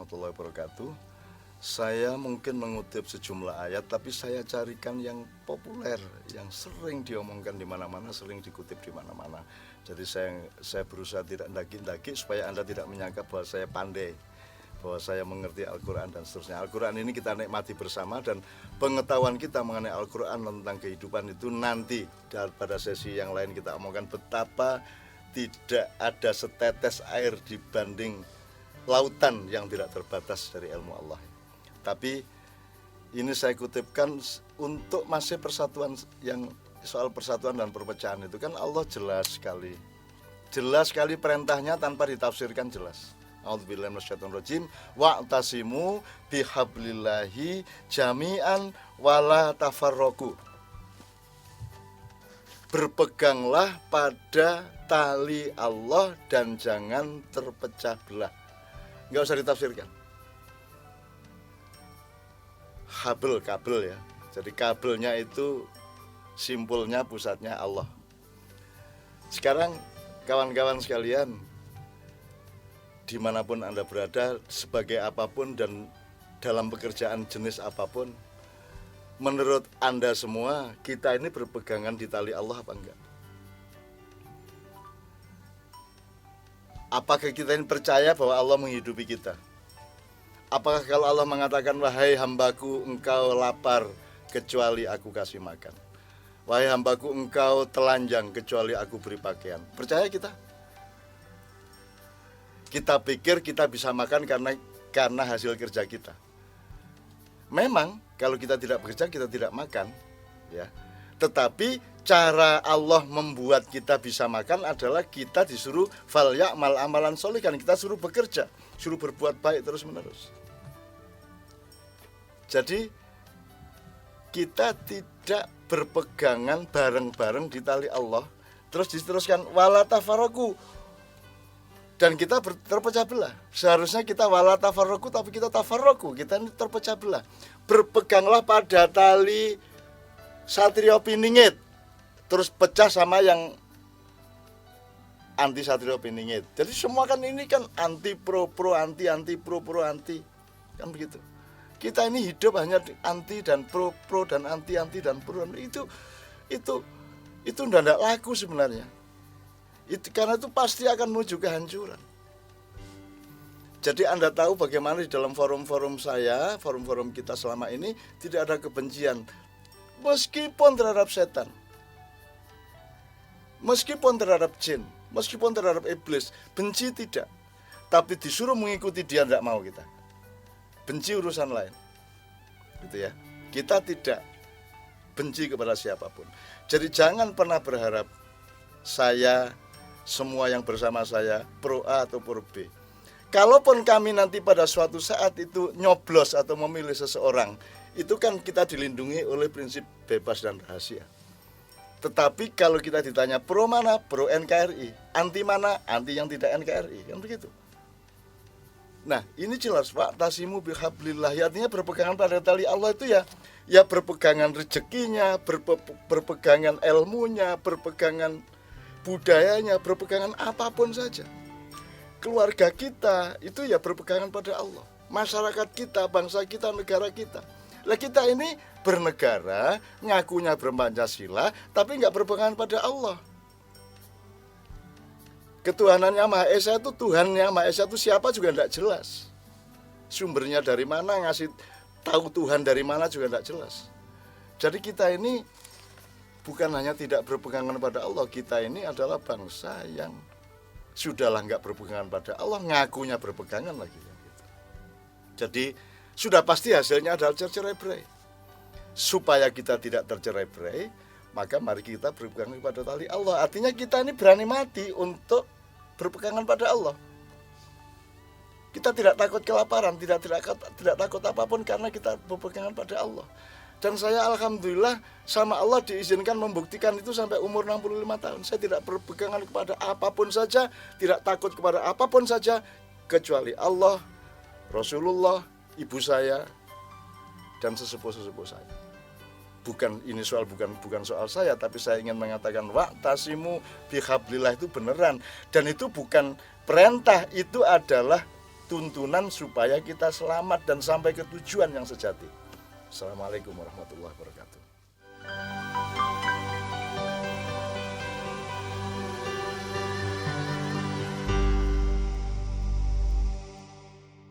warahmatullahi wabarakatuh. Saya mungkin mengutip sejumlah ayat, tapi saya carikan yang populer, yang sering diomongkan di mana-mana, sering dikutip di mana-mana. Jadi saya berusaha tidak daki-daki supaya Anda tidak menyangka bahwa saya pandai, bahwa saya mengerti Al-Quran dan seterusnya. Al-Quran ini kita nikmati bersama, dan pengetahuan kita mengenai Al-Quran tentang kehidupan itu nanti pada sesi yang lain kita omongkan betapa tidak ada setetes air dibanding lautan yang tidak terbatas dari ilmu Allah. Tapi ini saya kutipkan untuk masih persatuan, yang soal persatuan dan perpecahan itu kan Allah jelas sekali perintahnya tanpa ditafsirkan jelas. A'udzubillahi minasyaitonirrajim wa'tasimu bihablillahi jami'an wala tafarraqu. Berpeganglah pada tali Allah dan jangan terpecah belah. Enggak usah ditafsirkan. Kabel ya. Jadi kabelnya itu simpulnya, pusatnya Allah. Sekarang kawan-kawan sekalian, dimanapun Anda berada, sebagai apapun dan dalam pekerjaan jenis apapun, menurut Anda semua, kita ini berpegangan di tali Allah apa enggak? Apakah kita ini percaya bahwa Allah menghidupi kita? Apakah kalau Allah mengatakan, wahai hambaku engkau lapar kecuali aku kasih makan, wahai hambaku engkau telanjang kecuali aku beri pakaian, percaya kita? Kita pikir kita bisa makan karena hasil kerja kita. Memang kalau kita tidak bekerja kita tidak makan, ya. Tetapi cara Allah membuat kita bisa makan adalah kita disuruh fal ya'mal amalan sholihan, kita suruh bekerja, suruh berbuat baik terus menerus. Jadi kita tidak berpegangan bareng-bareng di tali Allah, terus diteruskan wala tafarraqu, dan kita terpecah belah. Seharusnya kita wala tafarraqu, tapi kita tafarraqu, kita ini terpecah belah. Berpeganglah pada tali Satrio Piningit, terus pecah sama yang anti Satrio Piningit. Jadi semua kan ini kan anti pro anti pro anti, kan begitu. Kita ini hidup hanya anti dan pro dan anti dan pro. Itu tidak laku sebenarnya. Karena itu pasti akan menuju kehancuran. Jadi Anda tahu bagaimana di dalam forum-forum saya, forum-forum kita selama ini tidak ada kebencian, meskipun terhadap setan, meskipun terhadap jin, meskipun terhadap iblis, benci tidak. Tapi disuruh mengikuti dia tidak mau kita. Benci urusan lain, gitu ya. Kita tidak benci kepada siapapun. Jadi jangan pernah berharap saya, semua yang bersama saya pro A atau pro B. Kalaupun kami nanti pada suatu saat itu nyoblos atau memilih seseorang, itu kan kita dilindungi oleh prinsip bebas dan rahasia. Tetapi kalau kita ditanya pro mana, pro NKRI, anti mana, anti yang tidak NKRI, kan begitu. Nah ini jelas Pak, tasimu bihablillah, artinya berpegangan pada tali Allah itu ya berpegangan rezekinya, berpegangan ilmunya, berpegangan budayanya, berpegangan apapun saja. Keluarga kita itu ya berpegangan pada Allah. Masyarakat kita, bangsa kita, negara kita. Lah kita ini bernegara, ngakunya berpancasila, tapi nggak berpegangan pada Allah. Ketuhanannya Maha Esa itu, Tuhannya Maha Esa itu siapa juga tidak jelas. Sumbernya dari mana, ngasih tahu Tuhan dari mana juga tidak jelas. Jadi kita ini bukan hanya tidak berpegangan pada Allah, kita ini adalah bangsa yang sudahlah nggak berpegangan pada Allah, ngakunya berpegangan lagi. Jadi sudah pasti hasilnya adalah tercerai-berai. Supaya kita tidak tercerai-berai, maka mari kita berpegangan pada tali Allah. Artinya kita ini berani mati untuk berpegangan pada Allah. Kita tidak takut kelaparan, tidak takut apapun karena kita berpegangan pada Allah. Dan saya alhamdulillah sama Allah diizinkan membuktikan itu sampai umur 65 tahun. Saya tidak berpegangan kepada apapun saja, tidak takut kepada apapun saja kecuali Allah, Rasulullah, ibu saya, dan sesepuh-sesepuh saya. Bukan soal saya, tapi saya ingin mengatakan wa'tasimu bihablillah itu beneran, dan itu bukan perintah, itu adalah tuntunan supaya kita selamat dan sampai ke tujuan yang sejati. Assalamualaikum warahmatullahi wabarakatuh.